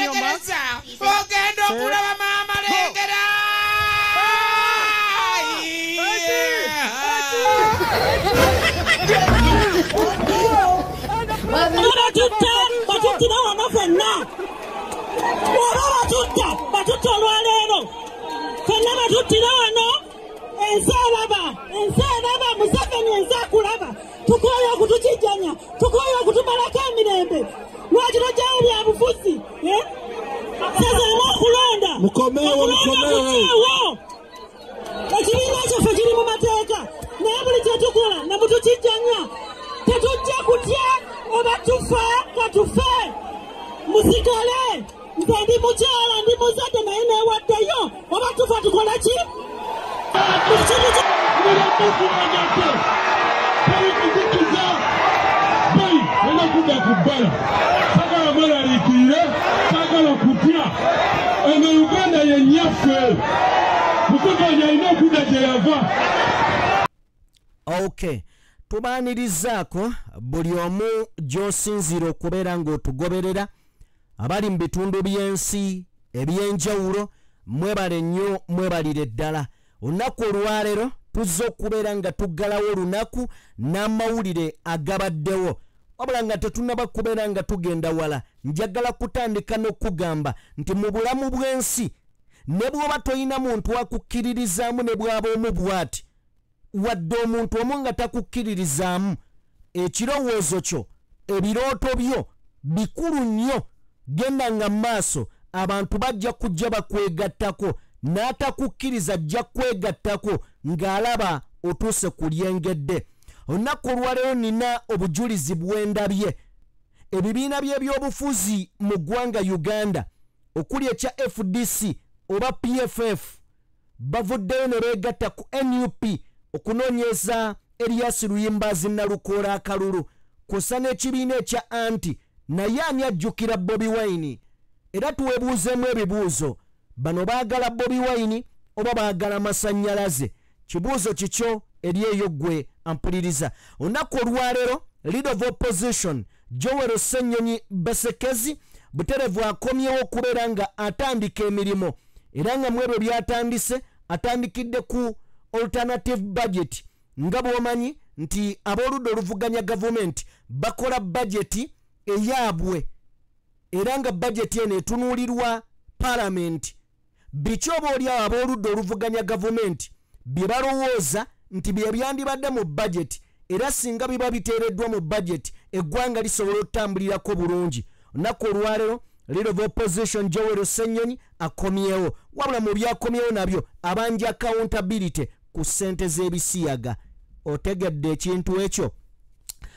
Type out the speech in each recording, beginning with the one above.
tegereza ogenda okulaba maama lengera batuttira wano fenna oba batutta olwaleero fenna batuttira wano ensi eraba Museveni ensi akulaba tukooye okutukijjanya tukooye okutumalako emirembe lwaki tojjawo byabufuzi sezemu okulonda mukomeewo ekibiina kyaffe kiri mu mateeka naye buli kyetukola ne mutukijjanya tetujja kutya oba tufa katufe musigale nze ndi mukyala ndi muzadde naye neewaddeyo oba tufa tukole ki enakuda kubbala sagala malaliikirire sagala kutya eno Uganda yennyaffe Museveni alina okudda gye yava. Okay, tubaanirizaako buli omu gy'osinzira okubeera ng'otugoberera abali mu bitundu by'ensi eby'enjawulo mwebale nnyo mwebalire ddala. Olunaku olwaleero tuzza okubeera nga tuggalawo olunaku n'amawulire agabaddewo wabula nga tetunnaba kubeera nga tugenda wala. Njagala kutandika n'okugamba nti mu bulamu bw'ensi ne bw'oba toyina muntu akukkiririzaamu ne bw'aba omu bw'ati wadde omuntu omu nga takukkiririzaamu ekirowoozo kyo ebirooto byo bikulu nnyo genda nga maaso abantu bajja kujja bakwegattako n'atakukkiriza ajja kwegattako ng'alaba otuuse ku lyengedde. Olunaku olwaleero nina obujulizi bw'endabye ebibiina by'ebyobufuzi mu ggwanga Uganda okuli ekya FDC oba PFF bavuddeyo ne beegatta ku NUP okunoonyeza Erias Luyimbazi Nalukoola akalulu kw'ossa n'ekibiina ekya anti naye ani ajjukira Bobi Wine era tuwebuuzeemu ebibuuzo bano baagala Bobi Wine oba baagala masannyalaze kibuuzo kikyo eri eyo ggwe ampuliriza. Olunaku olwaleero Leader of Opposition Joel Ssenyonyi Besekezi buterevu akomyewo okubeera nga atandika emirimu era nga mwebyo byatandise atandikidde ku alternative budget nga bw'omanyi nti ab'oludda oluvuganya gavumenti bakola budget eyaabwe era nga budget eno etunuulirwa parliament biki oba oliawo ab'oludda oluvuganya gavumenti bye balowooza nti bye byandibadde mu budget era singa biba biteereddwa mu budget eggwanga lisobola okutambulirako bulungi. Olunaku olwaleero Leader of Opposition Joel Ssenyonyi akomyewo wabula mu byakomyewo nabyo abanja accountability ku ssente z'ebisiyaga. Otegedde ekintu ekyo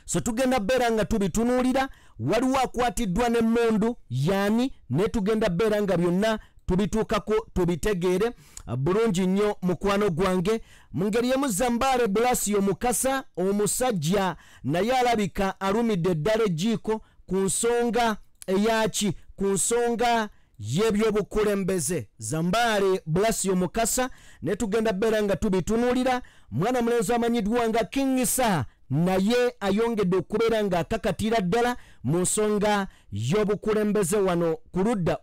so tugenda beera nga tubitunuulira waliwo akwatiddwa n'emmundu yaani ne tugenda beera nga byonna tubituukako tubitegeere bulungi nnyo mukwano gwange. Mu ngeri emu Zambale Blasio Mukasa omusajja naye alabika alumidde eddala ejjiiko ku nsonga eyaki ku nsonga y'ebyobukulembeze. Zambale Blasio Mukasa ne tugenda beera nga tubitunuulira. Mwana mulenzi amanyiddwa nga King Saha naye ayongedde okubeera nga akakatira ddala mu nsonga y'obukulembeze wano ku ludda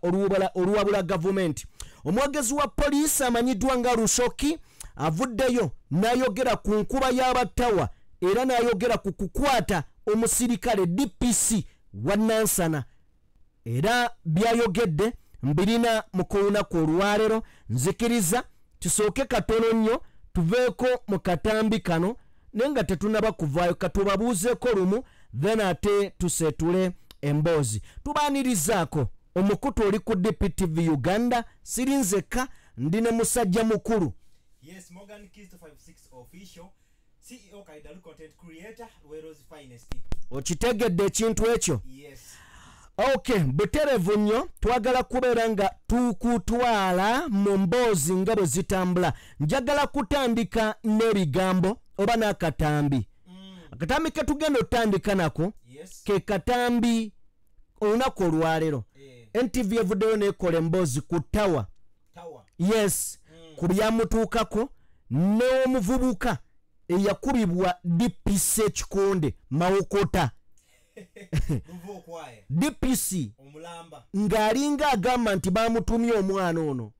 oluwabula gavumenti. Omwogezi wa poliisi amanyiddwa nga Lushoki avuddeyo n'ayogera ku nkuba y'abattawa era n'ayogera ku kukwata omusirikale DPC wa Nansana era byayogedde mbirina mu kulunaku olwaleero. Nzikiriza tusooke katono nnyo tuveeko mu katambi kano naye nga tetunaba kuvaayo katubabuuzeeko lumu then ate tuseetule emboozi. Tubaanirizaako omukutu oli ku DPTV Uganda siri nzekka ndi ne musajja mukulu. Yes, Morgan Christopher 56 official CEO Kaidalu content creator Wero's finest. Okitegedde ekintu ekyo? Yes. Okay, buterevu nnyo twagala kubeera nga tukutwala mu mboozi nga bwe zitambula. Njagala kutandika n'ebigambo oba n'akatambi. Akatambi ke tugenda otandika nako ke katambi olunaku olwaleero. NTV evuddeyo n'ekola emboozi ku Tawa. Yes, ku byamutuukako n'omuvubuka eyakubibwa DPC Kikonde Mawokota. DPC omulamba ng'alinga agamba nti bamutumye omwana ono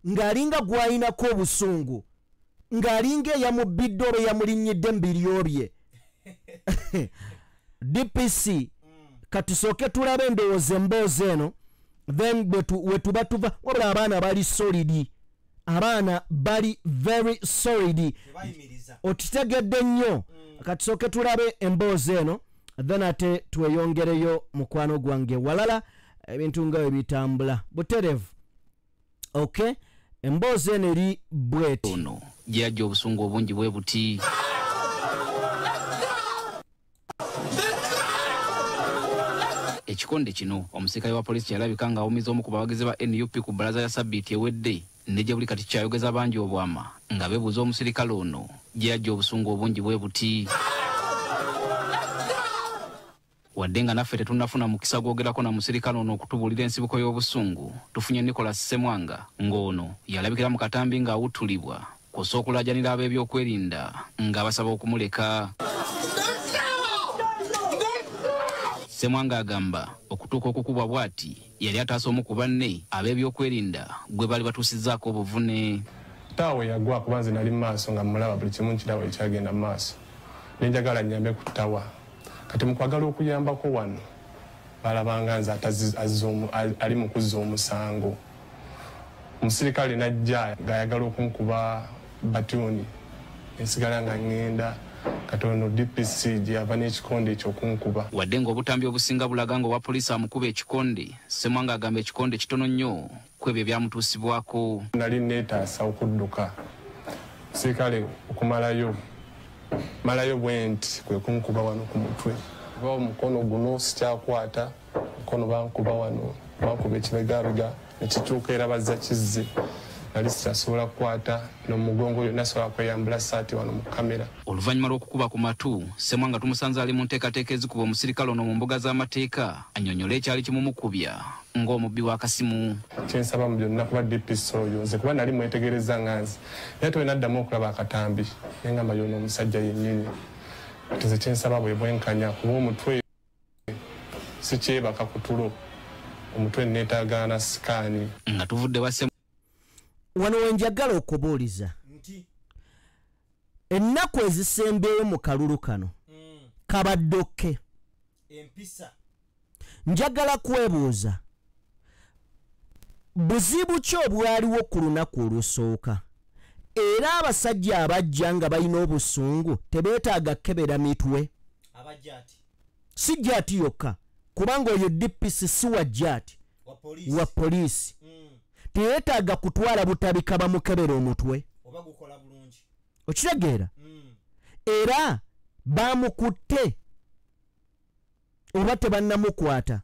ng'alinga gw'alinako obusungu ng'alinga eyamubidde oba yamulinnyidde mu biryo bye DPC katusooke tulabe endowooza emboozi eno then wetuba tuva wabula abaana bali solidi abaana bali very solidi okitegedde nnyo katusooke tulabe emboozi eno then ate tweyongereyo mukwano gwange walala ebintu nga bitambula buterevu okay emboozi eno eri bweti ono jajja obusungu obungi bwe buti ekikonde kino omusirikale wa polisi yalabika nga awumiza omu ku bawagizi ba NUP ku bbalaza ya Sabbiiti ewedde ne buli kati kyayogeza bangi obwama nga beebuuza omusirikale ono jajja obusungu obungi bwe buti wadde nga naffe tetunnafuna mukisa gwogerako na musirikale ono okutubuulira ensibuko y'obusungu tufunye Nicholas Semwanga ng'ono yalabikira mu katambi ng'awuttulibwa kw'ossa okulaajanira ab'ebyokwerinda nga basaba okumuleka. Semwanga agamba okutuuka okukubwa bw'ati yali ataasa omu ku banne ab'ebyokwerinda gwe bali batuusizzaako obuvune. Tawe yagwa kuba nze nali mu maaso nga mulaba buli kimu nkiraba ekyagenda mu maaso nenjagala nnyambe ku ttawa kati mu kwagala okuyambako wano balabanga nze ali mu kuzza omusango. Omusirikale najja ng'ayagala okunkuba batuuni ensigala nga ngenda katono DPC gyava n'ekikonde ekyokunkuba. Wadde ng'obutambi obusinga bulaga ng'owa poliisi amukuba ekikonde, Semwanga agamba ekikonde kitono nnyo kwebyo ebyamutuusibwako. Nali neetaasa okudduka omusirikale okumalayo bwe nti kwe kunkuba wano ku mutwe. Kuba omukono guno sikyakwata omukono bankuba wano bankuba ekibegabega nekikyuka era bazza kizzi nali sikyasobola kukwata n'omugongo yonna sobola kweyambula saati wano mu kamera. Oluvannyuma lw'okukuba ku matu, Semwanga tumusanze ali mu nteekateeka ezikuba omusirikale ono mu mbuga z'amateeka annyonnyole ekyali kimumukubya ng'omubbi w'akasimu. Kyensaba mu byonna kuba DPC oyo nze kuba nali mwetegereza nga nze naye towe naddamu okulaba akatambi naye ngamba y'ono omusajja yennyini ati nze kyensaba bwe bwenkanya kuba omutwe sikyebaka ku tulo omutwe neetaagaana sikaani. Nga tuvudde wa wano wenjagala okubuuliza ennaku ezisembeyo mu kalulu kano kabaddoke empisa njagala kwebuuza buzibu ki obwaliwo ku lunaku olusooka era abasajja abajja nga balina obusungu tebeetaaga kebera mitwe abajjati si jjaati yokka kubanga oyo DPC si wa jjaati wa poliisi teyeetaaga kutwala butabika bamukebera omutwe oba gukola bulungi okitegeera era bamukutte oba tebannamukwata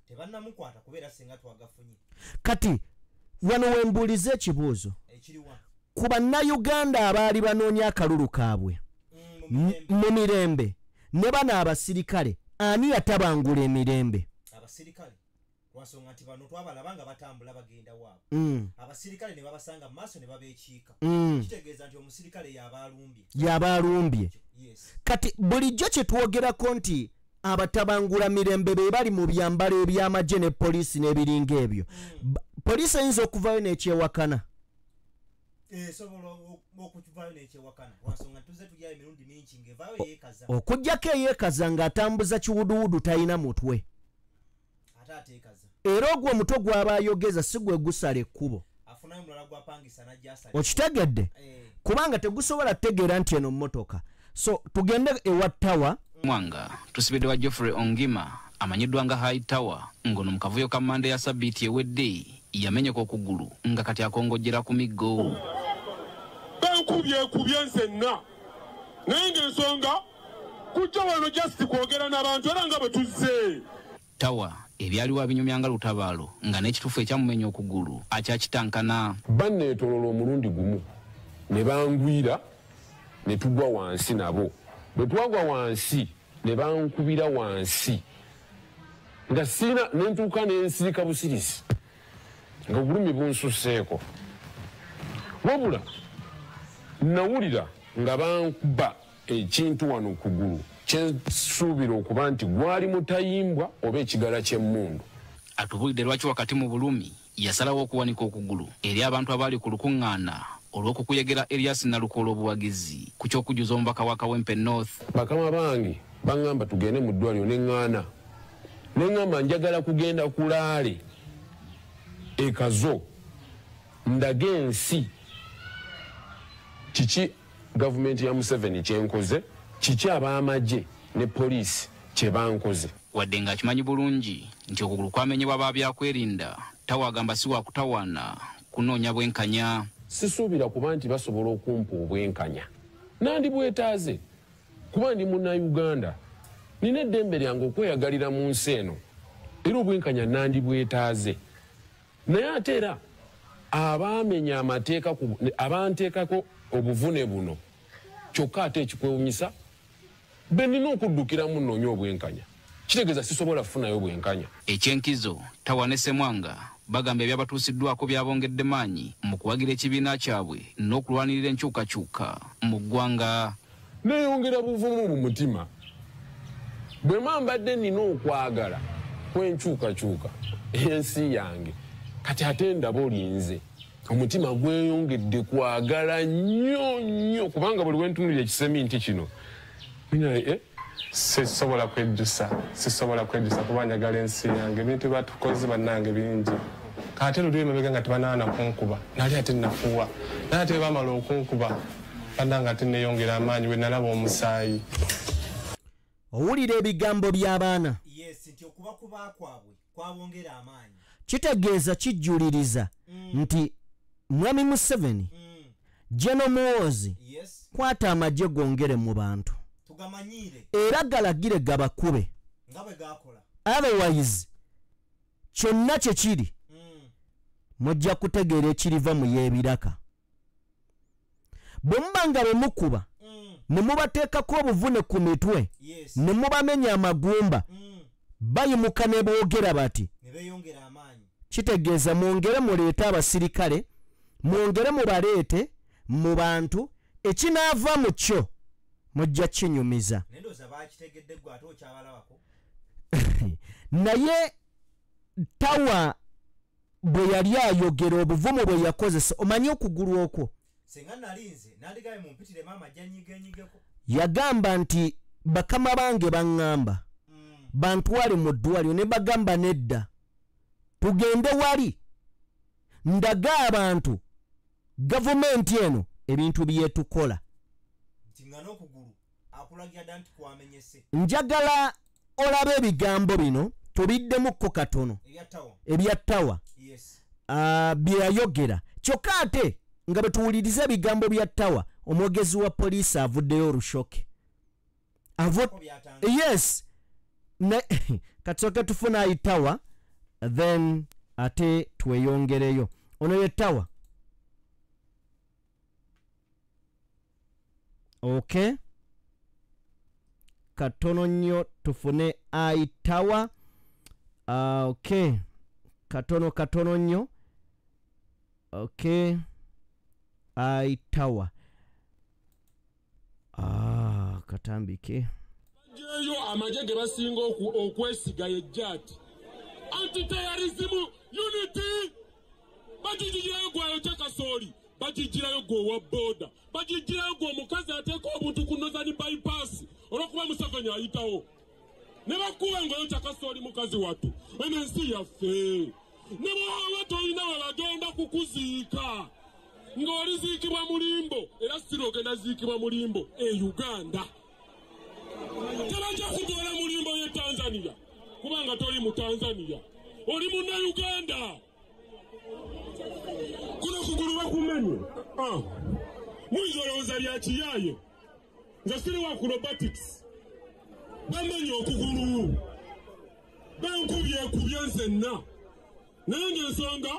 kubeera singa twagafunye. Kati wano wembuuliza ekibuuzo ku bannayuganda abaali banoonya akalulu kaabwe mu mirembe ne bano abasirikale ani yatabangula emirembe? Abasirikale wasonga nti bano twabalaba nga batambula bagenda waabwe abasirikale ne babasanga mu maaso ne babeekiika kitegeeza nti omusirikale y'abaalumbye. Kati bulijjo kye twogerako nti abatabangula mirembe be bali mu byambalo eby'amagye ne poliisi n'ebiringa ebyo poliisi eyinza okuvayo n'ekyewakana okujjako eyeekaza ng'atambuza kiwuduwudu talina mutwe era ogwo omutwe gw'aba ayogeza si gwe gusala ekkubo okitegedde kubanga tegusobola kutegeera nti eno mmotoka. So tugende ewa Tawa Mwanga tusibidde wa Geoffrey Ongima amanyiddwa nga High Tower ngono mu kavuyo ka Mande ya Sabbiiti ewedde yamenyeka okugulu nga kati akongojjera ku miggo. Bankubye nzenna naye ng'ensonga kujja wano just kwogera n'abantu era nga bwe tuzze. Tawa ebyaliwo abinyumya nga lutabaalo nga n'ekitufu ekyamumenya okugulu akyakitankana. Banneetolola omulundi gumu ne bangwira ne tugwa wansi nabo. Bwe twagwa wansi ne bankubira wansi nga sina nentuuka n'ensirika busirisi nga obulumi bunsusseeko wabula nawulira nga bankuba ekintu wano kugulu kyensuubira okuba nti gwali mutayimbwa oba ekigala ky'emmundu. Atubulidde lwaki wakati mu bulumi yasalawo okuwanika okugulu eri abantu abaali ku lukuŋŋaana olw'okukuyegera Erias Nalukoola obuwagizi ku ky'okujjuza omubaka wa Kawempe North. Bakama bange baŋŋamba tugende mu ddwaliro neŋŋaana. Neŋŋamba njagala kugenda kulaale ekazo ndage ensi kiki gavumenti ya Museveni kyenkoze, kiki ab'amagye ne poliisi kye bankoze. Wadde ng'akimanyi bulungi nti okugulu kwamenyebwa babyakwerinda, Tawa agamba si wa kutawaana kunoonya bwenkanya. Sisuubira kuba nti basobola okumpa obwenkanya. Nandi bwetaaze kuba ndi Munnayuganda. Nina eddembe lyange okweyagalira mu nsi eno. Era obwenkanya nandi bwetaaze. Naye ate era abaamenya amateeka abanteekako obuvune buno kyokka ate ekikwewunyisa be nina okuddukiramu nnoonya obwenkanya. Kitegeeza sisobola kufunayo obwenkanya. Ekyenkizo Tawa ne Ssemwanga bagamba ebyabatuusiddwako byabongedde maanyi mu kuwagira ekibiina kyabwe n'okulwanirira enkyukakyuka mu ggwanga. Neeyongera buvumu mu mutima bwe mbadde nina okwagala kw'enkyukakyuka ensi yange, kati ate ndaba olinze omutima gweyongedde kwagala nnyo kubanga buli wentunulira ekisemi nti kino sisobola kwejjusa kuba njagala ensi yange. Ebintu batukoze bannange bingi, kati luli emabega nga tebanaana kunkuba, nali ate nafuwa, naye ate bamala okunkuba bannange ate neyongera amaanyi we nalaba omusaayi. Owulira ebigambo by'abaana. Nti okubakuba kwabwe kwabongera amaanyi. Kitegeeza kijjuliriza nti Mwami Museveni General Muhoozi kwata amagye gongere mu bantu era galagire gabakube otherwise kyonna kye kiri mujja kutegeera ekiriva mu y'ebiraka. Bwe muba nga bemukuba ne mubateekako obuvune ku mitwe ne mubamenya amagumba bayimuka ne boogera bati, kitegeeza mwongere muleete abasirikale, mwongere mubaleete mu bantu, ekinaava mu kyo mujja kinyumiza. Naye Tawa bwe yali ayogera obuvumu bwe yakozesa, omanyi okugulu okwo yagamba nti bakama bange baŋŋamba bantwale mu ddwaliro, ne bagamba nedda tugende wali ndaga abantu gavumenti eno ebintu byetukola. Njagala olabe ebigambo bino tubiddemukko katono ebya Tawa bye yayogera, kyokka ate nga bwe tuwuliriza ebigambo bya Tawa, omwogezi wa poliisi avuddeyo olushoke. Yes, katsoke tufuna ayi Tawa then ate tweyongereyo. Ono ye Tawa. Okay, katono nnyo tufune ayi Tawa. Okay, katono nnyo. Okay, ayi Tawa. Katambike jeyo amaje ge basinga okwesiga yejjati anti-terrorism unity bajijirayo gwayo Chakasoli, bajijirayo gwa boda, bajijirayo gwa mukazi ateeka obuntu ku Northern bypass olwokuba Museveni ayitawo ne bakuba ngoyo Chakasoli mukazi wattu eno ensi yaffe ne bwaba tolina we bagenda kukuziika ng'oliziikibwa mulimbo era siro ogenda ziikibwa mulimbo Uganda. Tebajja kutwala mulimbo ye Tanzania kubanga toli mu Tanzania, oli Munnayuganda. Kuno kugulu bakumenye muyinza olowooza lya kiyaaye, nze siri wa acrobatics. Bamenye okugulu bankubye nzenna, naye ng'ensonga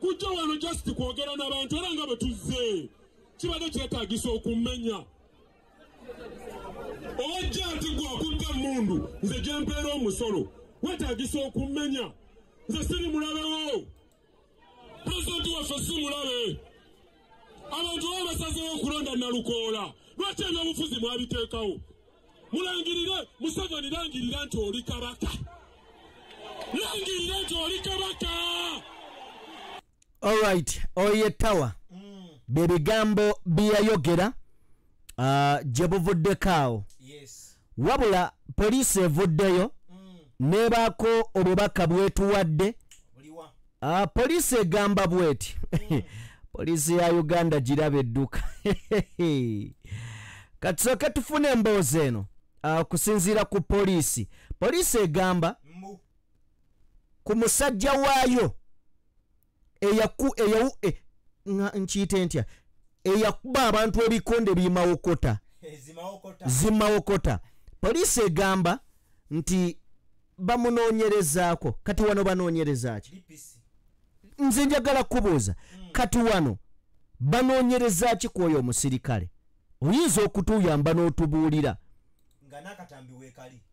kujja wano just kwogera n'abantu era nga bwe tuzze kibadde kyetaagisa okumenya. Owajja ati gwe akutta emmundu nze gye mpeera omusolo wetaagisa okumenya. Nze siri mulabewo, pulezidenti waffe si mulabe. Abantu baba basazeewo okulonda Nalukoola, lwaki ebyobufuzi mwabiteekawo? mulangirire Museveni langirira nti oli kabaka. Langirira nti oli kabaka. Alright, oye tawa. Bebigambo biyayogera gye buvuddeko. Yes. Wabula poliisi evuddeyo nebaako obubaka bwetuwadde. Poliisi egamba bweti. Poliisi ya Uganda giraba edduka. Katusooke tufune emboozi eno kusinziira ku poliisi. Poliisi egamba ku musajja waayo nkiyite ntya eyakuba abantu ebikonde bimawokota zimawokota. Poliisi egamba nti bamunoonyerezaako. Kati wano banoonyereza ki? Nze njagala kubuuza kati wano banoonyereza ki kwoyo omusirikale? Oyinza okutuyamba n'otubuulira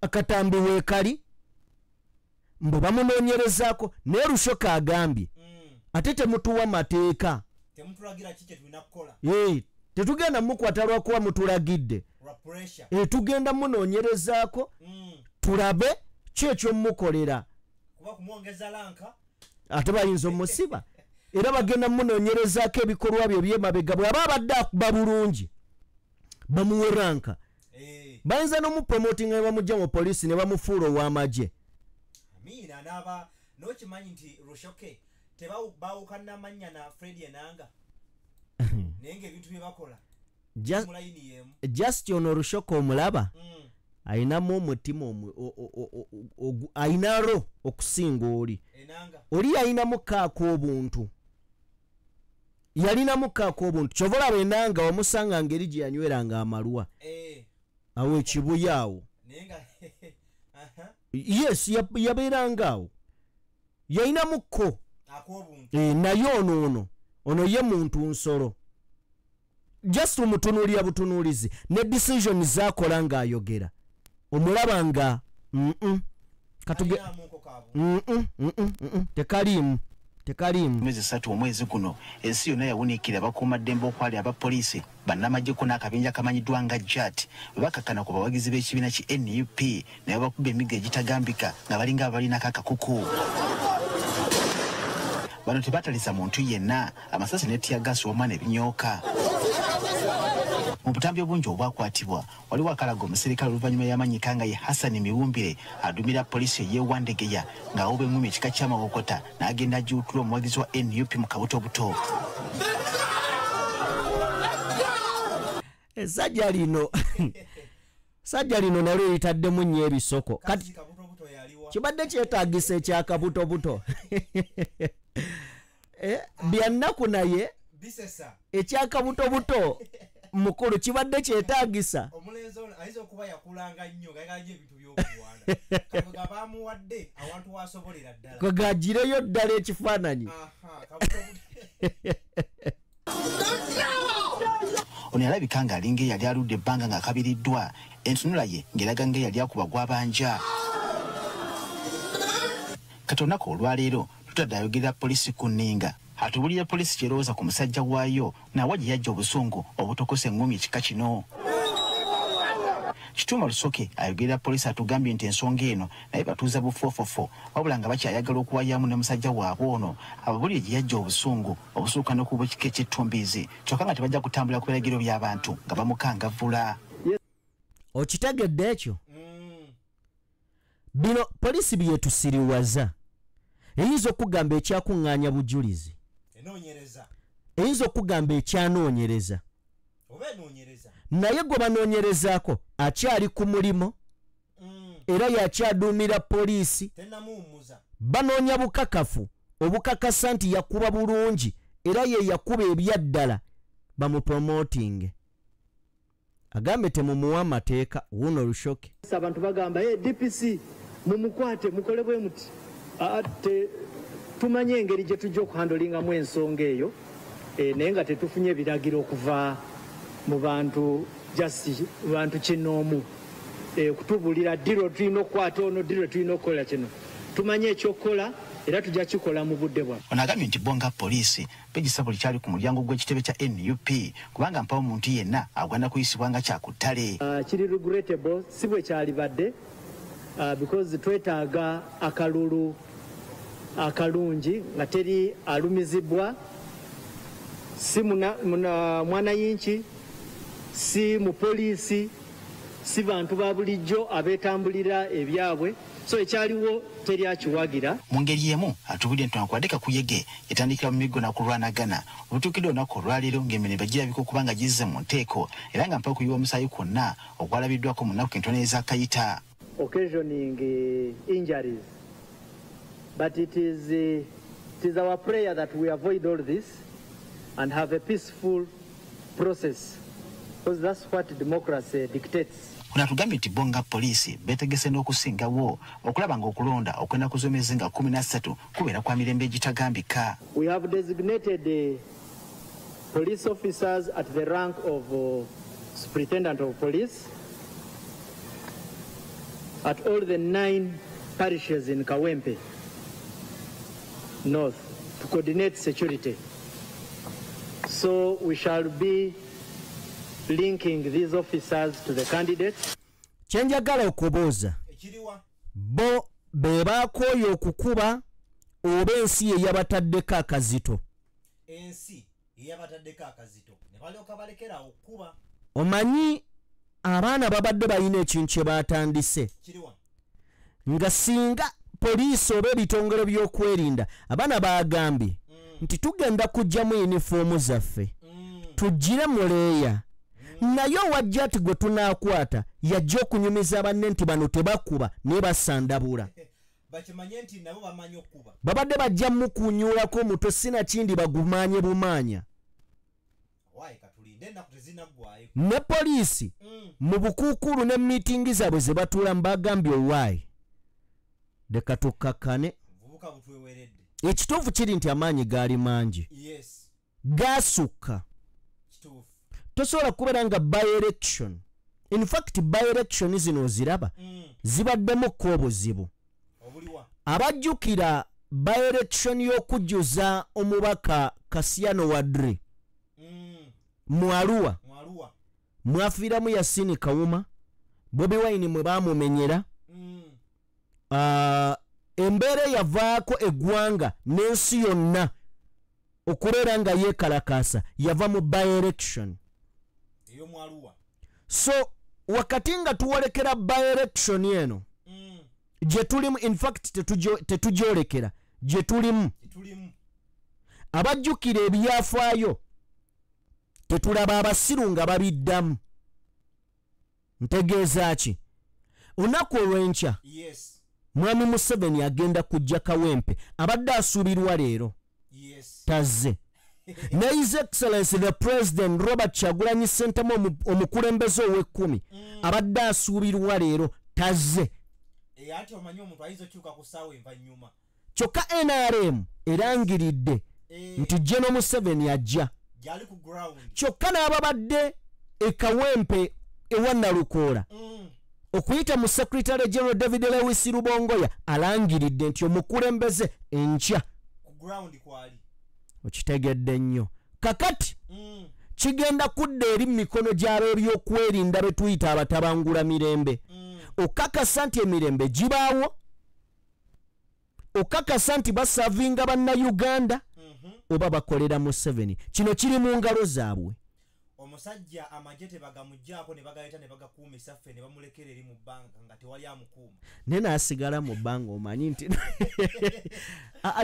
akatambi weekali mbu bamunoonyerezaako naye Lushoka agambye ate temutuwa mateeka, tetugenda mukwata lwakuba mutulagidde, tugenda munoonyerezaako tulabe ki ekyomukolera. Ate bayinza omusiba era bagenda munoonyerezaako ebikolwa bye ebyemabega bw'aba abadde akuba bulungi bamuweranka. Bayinza n'omupromotinga ne bamugya mu poliisi ne bamufuula ow'amagye. N'okimanyi nti Lushoke tebawukana amannya na Fred Enanga naye ng'ebintu bye bakola mu layini y'emu. Just ono Lushoke omulaba ayinamu omutima ayinaro okusinga oli. Oli yalinamu kaako obuntu, yalinamu kaako obuntu. Kyova olaba Enanga wamusanga ngeri gye yanyweranga amalwa awo ekibuya awo. Yes, yabeeranga awo yalinamuko naye ono ye muntu nsolo. Just umutunuulira butunuulizi ne decision zakola ng'ayogera omulaba nga tekaliimu. Mwezi 3 omwezi guno ensi yonna yawunikira abakuumaddembe okwali abapoliisi bannamagye n'akabinja kamanyiddwa nga JAT bwe bakakana ku bawagizi b'ekibiina ki NUP naye bakuba emiga egitagambika nga balinga abalinako akakuku. Bano tebataliza muntu yenna, amasasi ne tiyagasi omwana ebinyooka. Mu butambi obungi obwakwatibwa waliwo akalaga omusirikale oluvannyuma y'amanyika nga ye Hassan Miwumbire adumira poliisi ey'ewandegeya ng'awuba engumi ekika ky'amawokota n'agenda agiwutula omuwagizi wa NUP mu kabutobuto. Sajja lino nalyo litaddemu nnyo ebisoko. Kati kibadde kyetaagisa ekyakabutobuto. Byannaku naye ekyakabutobuto mukulu kibadde kyetaagisa. Omulenzi ono ayinza okuba yakulanga nnyo ng'agajja ebintu by'okuwanda kabuga baamuwadde awantu waasobolera ddala kwagagireyo ddala ekifaananyi. Ono yalabika ng'alinga eyali aludde ebbanga ng'akabiriddwa, entunula ye ng'eraga ng'eyali akuba gw'abanja. Kati olunaku olwaleero tutadde ayogerera poliisi ku nninga atubulira poliisi kyerowooza ku musajja waayo nawa gye yajja obusungu obutokose engumi ekika kino. Kituuma Lushoke ayogerera poliisi atugambye nti ensonga eno naye batuuza bufoofofo wabula nga bakyayagala okuwayamu ne musajja waabwe ono ababulire gye yajja obusungu obusuuka n'okuba ekika eky'ettumbiizi kyokka nga tebajja kutambula ku biragiro by'abantu nga bamukangavvula. Okitegedde ekyo? Bino poliisi byetusiriwaza. Eyinza okugamba ekyakuŋŋaanya bujulizi, eyinza okugamba ekyanoonyereza, naye gwe banoonyerezaako akyali ku mulimo era yakyaduumira poliisi. Banoonya bukakafu obukakasa nti yakuba bulungi era ye yakuba ebyaddala bamupromotinge. Agambe temumuwa amateeka wuno Lushoke. Abantu bagamba DPC mumukwate mukole bwe muti ate tumanye engeri gye tujja okuhandolingamu ensonga eyo naye nga tetufunye ebiragiro okuva mu bantu bantu kinoomu kutubulira diro tulina okukwata ono diro tulina okukola kino tumanye ekyokukola era tujja kikola mu budde bwaffe. Ono agambye nti bo nga poliisi begisaba likyali ku mulyango gw'ekitebe kya NUP kubanga mpawo omuntu yenna agenda kuyisibwa nga kyakuttale. Kiri regrettable si bwe kyalibadde because twetaaga akalulu akalungi nga teri alumizibwa si mwana yinki si mu poliisi si bantu ba bulijjo abeetambulira ebyabwe so ekyaliwo teri akiwagira. Mu ngeri emu atubudde nti akwadeka kuyege yatandikira mu miggo nakulwanagana obutuukidde olunaku olwaleero ng'emirembe girabika okuba nga gizze mu nteeko era nga mpaka kuyiwa omusaayi kwonna ogwalabiddwako mu nnaku entono ez'akayita. Occasioning injuries, but it is our prayer that we avoid all this and have a peaceful process because that's what democracy dictates. Ono atugambye nti bo nga poliisi beetegese n'okusingawo okulaba ng'okulonda okwenda ku z'omwezi nga 13 kubeera kwa mirembe egitagambika. We have designated police officers at the rank of superintendent of police at all the 9 parishes in Kawempe North to coordinate security. So we shall be linking these officers to the candidates. Kyenjagala okubuuza bo be baakooye okukuba oba ensi ye yabataddeko akazito. Ensi yabataddeko akazito ne balyoka balekera okukuba. Omanyi abaana babadde balina ekintu kye baatandise nga singa poliisi oba ebitongole by'okwerinda abaana baagambye nti tugenda kujjamu yunifoomu zaffe tugire muleeya naye wajja ati gwe tunaakwata yajja okunyumiza banne nti bano tebakuba naye basandabula bakimanye nti nabo bamanyi okuba babadde bajja mukunyuulako omutwe sinakindi bagumanye bumanya ne poliisi mu bukuukulu ne miitingi zaabwe ze batuulamu bagambye owaayi leka tukkakane ekituufu kiri nti amaanyi gaali mangi gaasukka tosobola kubeera nga by-election in fact by-election zino oziraba zibaddemukko obuzibu abajjukira by-election y'okujjuza omubaka Kasiyano Wadri mu Arua mwafiiramu Yasini Kawuma Bobi Wine mwe baamumenyera embeera yavaako eggwanga n'ensi yonna okubeera nga yeekalakaasa yava mu by-election. So wakati nga tuwolekera by-election eno gye tulimu in fact tetugyolekera gye tulimu abajjukira ebyafaayo tetulaba abasiru nga babiddamu. Ntegeeza ki olunaku olw'enkya Mwami Museveni agenda kujja Kawempe abadde asuubirwa leero tazze ne His Excellency the President Robert Kyagulanyi Ssentamu omukulembeze ow'ekkumi abadde asuubirwa leero tazze. Kyokka NRM erangiridde nti General Museveni ajja kyokka n'ababadde e Kawempe ewa Nalukoola okuyita mu Secretary General David Lewis Rubongoya alangiridde nti omukulembeze enkya okitegedde nnyo kakati kigenda kudda eri mikono gy'ab'ebyokwerinda be tuyita abatabangula mirembe okakasa nti emirembe gibaawo okakasa nti basavinga bannayuganda oba bakolera Museveni kino kiri mu ngalo zaabwe. Omusajja amagye tebagamugjaako ne bagayita ne bagakuumisa ffe ne bamulekera eri mu bbanga nga tewali amukuuma naye n'asigala mu bbanga omanyi nti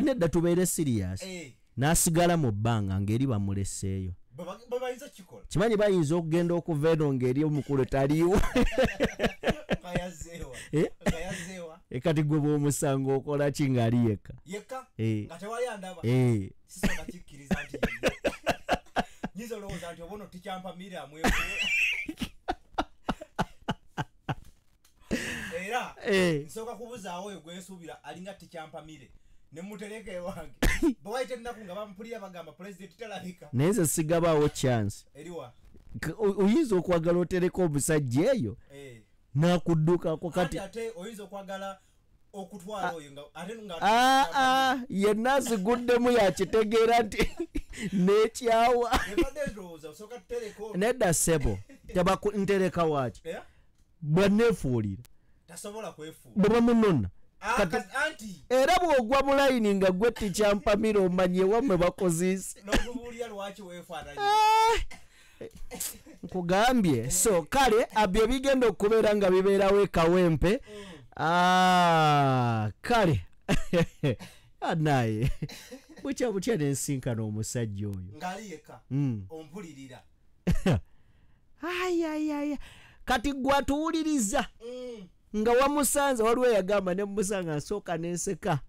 nedda tubeere serious n'asigala mu bbanga ng'eri bamuleseeyo kimanyi bayinza okugenda okuva eno ng'eri omukulu taliiwo kati gwe bw'omusanga okola ki ng'ali yekka nga tewali andaba sisonga kikkiriza nti Nizo lowooza nti obono tikyampa amweku era nsooka kubuzaawo oyo gwensuubira alinga tikyampamire ne mutereka ewange bwewayita ennaku nga bampulira bagamba pulezidenti talabika naye nze sigabaawo chance eriwa oyinza okwagala otereka omusajja eyo n'akuddukako kati ate oyinza okwagala okutwala oyo nga ate nga yenna aziguddemu yakitegeera nti n'ekyawa nedda ssebo ntereka waaki bwanneefuulira tasobola kwefuula bwe bamunona era bw'ogwa mu layini nga gwe tikyampamira omanye wammwe bakoziise nkugambye so kale abyo bigenda okubeera nga bibeerawo ekawempe kale naye butya nensinkana omusajja oyo ngali yeka ompulirira kati gwatuwuliriza nga wamusanze waliwo yagamba nemusanga nsooka nenseka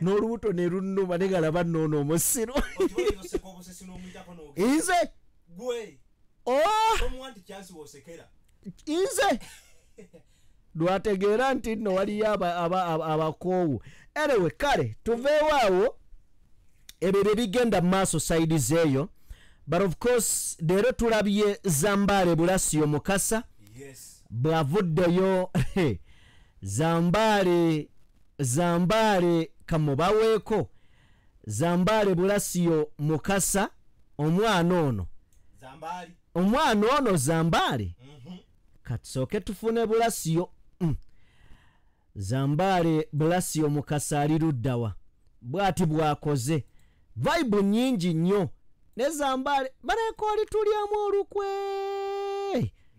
n'olubuto ne lunnuma ne galaba nnoona omusiro nze nze lwategeera nti nno waliyo abakoowu erewe kale tuveewaawo ebyo bye bigenda mu maaso sides eyo but of course leero tulabye Zambale Bulasio Mukasa bw'avuddeyo Zambale kamubaweeko Zambale Bulasio Mukasa omwana ono Zambale katusooke tufune Bulasio Zambale Bulasio Mukasa ali luddawa bw'ati bw'akoze vibe nnyingi nnyo ne Zambale baleka olitulyamu olukwe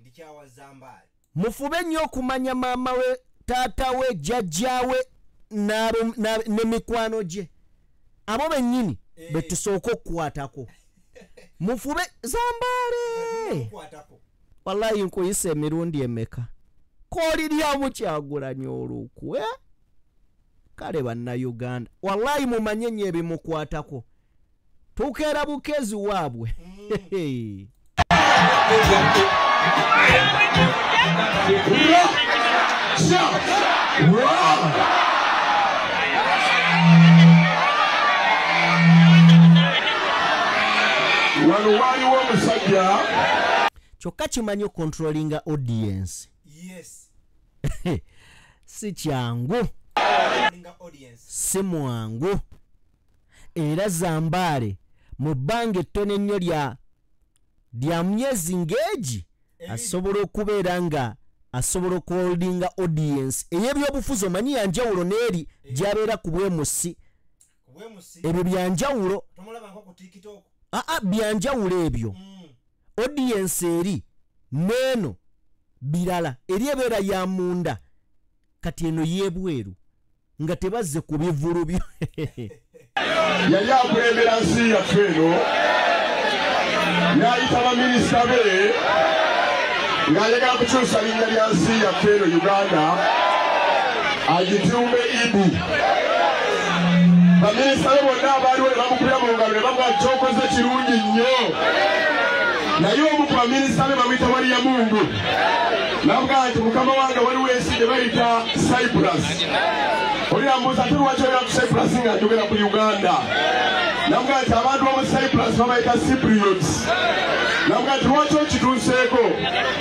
ndikyawa Zambale mufube nnyo okumanya maama we taata we jjajjaawe ne mikwano gye abo bennyini betusooka okukwatako mufube Zambale wallahi nkuyisa emirundi emeka kooliryamu Kyagulanyi olukwe kale bannayuganda wallahi mumanye nnyo ebimukwatako tukeera bukezi waabwe wano waliwo omusajja kyokka kimanyi controllinga audience si kyangu si mwangu era Zambale mu bbanga ettono ennyo lya myezi ng'egi asobola okubeera nga asobola okuholdinga audience ey'ebyobufuzi omanyi yanjawulo n'eri gy'abeera ku bwemusi ebyo byanjawulo byanjawulo ebyo audience eri n'eno birala eri ebeera ya munda kati eno y'ebweru nga tebazze ku bivulu byo yali akulembera nsi yaffe eno n'ayita baminisita be ng'ayagala kukyusa linnya lya nsi yaffe eno Uganda agituume Idi baminisita be bonna abaaliwo ne bamukubira mu ngalo ne bamuga kyokoze kirungi nnyo naye omu ku baminisita be bamuyita Waliya Mungu navuga nti mukama wange waliwo ensi gye bayita Cyprus oli ambuuza ate lwaki oyera ku Cyprus nga njogera ku Uganda navuga nti abantu b'omu Cyprus babayita Cypriots navuga nti lwaki okituuseeko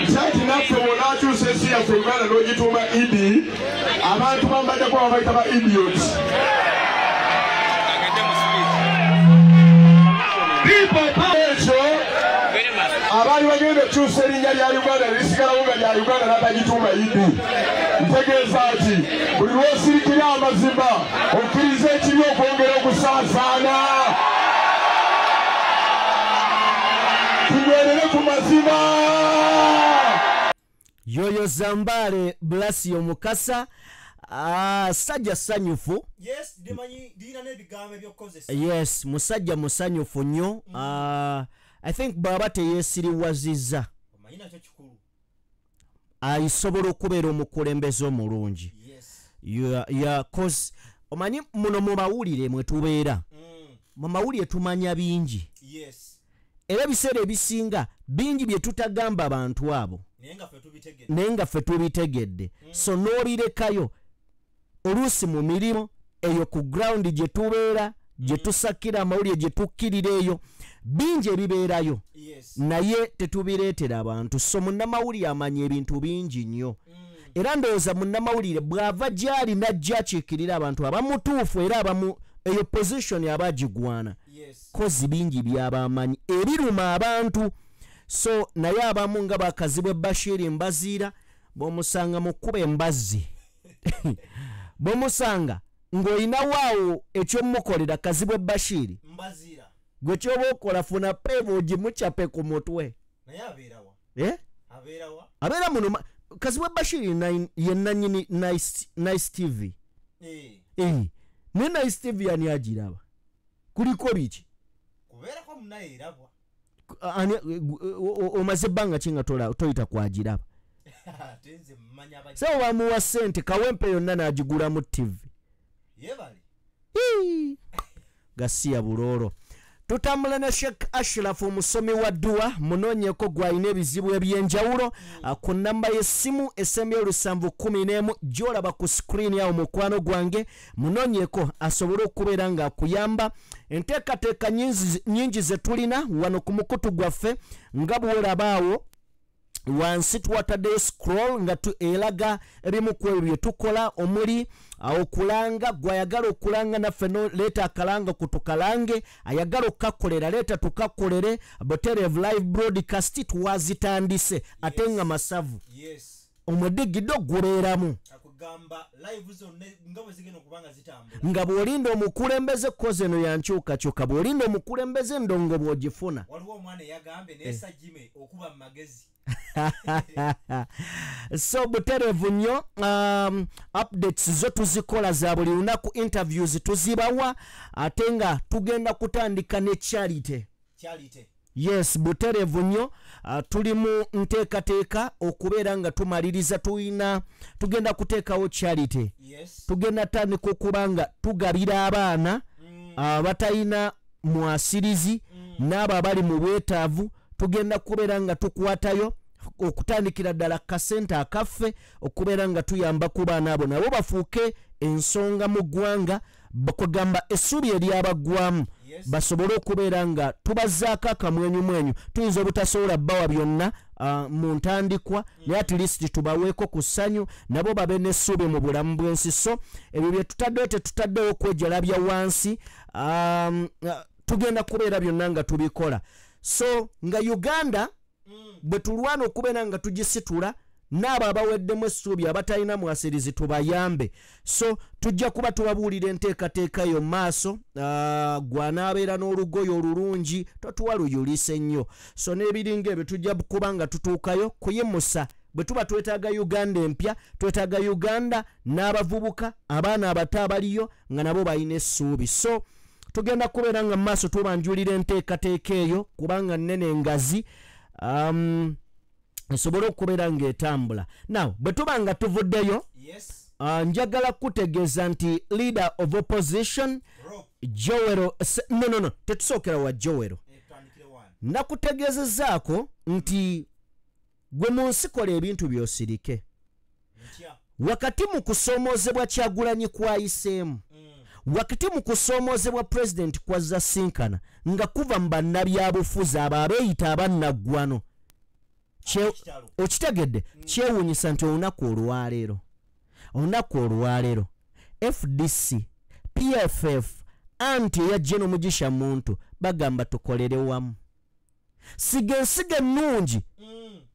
nti ati naffe bw'onaakyusa ensi yaffe Uganda n'ogituuma Idi abantu bamu bajja kuba babayita ba idiots ekyo abaali bagenda okukyusa erinnya lya Uganda nelisigalawo nga lya Uganda n'atagituuma Idi ntegeeza nti buli lw'osirikira amazima okkiriza ekiri okwongera okusaasaana tunywerere ku mazima. yoyo Zambale Bulasio Mukasa sajja sanyufu yes musajja musanyufu nnyo I think baba teyeesiriwazizza ayisobola okubeera omukulembeze omulungi cause omanyi muno mu mawulire mwe tubeera mu mawulire tumanya bingi era ebiseera ebisinga bingi bye tutagamba abantu abo naye nga ffe tubitegedde so n'obirekayo oluusi mu mirimu eyo ku ground gye tubeera gye tusakira amawulire gye tukkirira eyo bingi ebibeerayo naye tetubireetera abantu so munnamawulire amanya ebintu bingi nnyo era ndowooza munnamawulire bw'ava gy'ali najja akiikirira abantu abamutuufu era abamu eyo position abagigwana kozi bingi by'abamanyi ebiruma abantu so naye abamu nga bakazibwe Bashiri Mbaziira b'omusanga mu kkuba embazzi b'omusanga ng'oyinawaawo eky'omukolera kazibwe Bashiri gwe ky'oba okola funa peevo ogimucape ku mutwe abeera muno kazibwe Bashiri ye nannyini Nice TV ne Nice TV ani agiraba kuliko biki omaze ebbanga kinga toyita kwagiraba sawa bamuwa ssente kawempe yonna n'agigulamu TV gasiya bulooro tutambula ne Sheikh Ashraf omusomi wa dduwa munoonyeko gwalina ebizibu ebyenjawulo ku nnamba y'essimu esembye 711 gy'olaba ku screen yawo mukwano gwange munoonyeko asobole okubeera ng'akuyamba enteekateeka nnyingi ze tulina wano ku mukutu gwaffe nga bw'olabaawo wansi twataddeyo scroll nga elaga ebimu ku ebyo bye tukola omuli okulanga gwayagala okulanga naffe leeta akalanga kutukalange ayagala okukakolera leeta tukakolere Buterevu live broadcast twazitandise ate nga masavu omwedigidde ogubeeramu nga bw'olinda omukulembeze koze eno yankyukakyuka bw'olinda omukulembeze ndongo bw'ogifuna so Buterevu nnyo updates zo tuzikola za buli lunaku interviews tuzibawa ate nga tugenda kutandika ne charity yes Buterevu nnyo tuli mu nteekateeka okubeera nga tumaliriza tugenda kuteekawo charity tugenda tandika okuba nga tugabira abaana abatalina mwasirizi n'abo abali mu bwetaavu tugenda kubeera nga tukwatayo okutandikira ddala kasente akaffe okubeera nga tuyamba ku baana abo nabo bafuuke ensonga mu ggwanga bakugamba essuubi eryabagwamu basobole okubeera nga tubazaako akamwenyumwenyu tuyinza obutasobola bbawa byonna mu ntandikwa naye at least tubaweeko ku ssanyu nabo babe n'essuubi mu bulamu bw'ensi so ebyo bye tutaddewo tetutaddewo okwejalabya wansi tugenda kubeera byonna nga tubikola so nga Uganda bwe tulwana okubeera nga tugisitula n'abo abaweddemu essuubi abatalina mwasirizi tubayambe so tujja kuba tubabuulira enteekateeka yo maaso gwanaabeera n'olugoye olulungi totuwa luyulise nnyo so n'ebiringa ebyo tujja kuba nga tutuukayo kuyimusa bwe tuba twetaaga Uganda empya twetaaga Uganda n'abavubuka abaana abato abaliyo nga nabo balina essuubi so tugenda kubeera nga maaso tubanjulira enteekateeka eyo kubanga nnene engazi esobole okubeera ng'etambula now bwe tuba nga tuvuddeyo njagala kutegeeza nti leader of opposition Joero no tetusookera wa Joero nakutegeezezaako nti gwe mu nsi kola ebintu by'osirike wakati mu kusoomoozebwa Kyagulanyi kwayiseemu wakati mu kusoomoozebwa president kwazza sinkana nga kuva mu bannabyabufuzi abo abeeyita abannaggwano okitegedde kyewuunyisa nti olunaku olwaleero FDC PFF anti eya General Mugisha Muntu bagamba tukolere wamu siga ensiga ennungi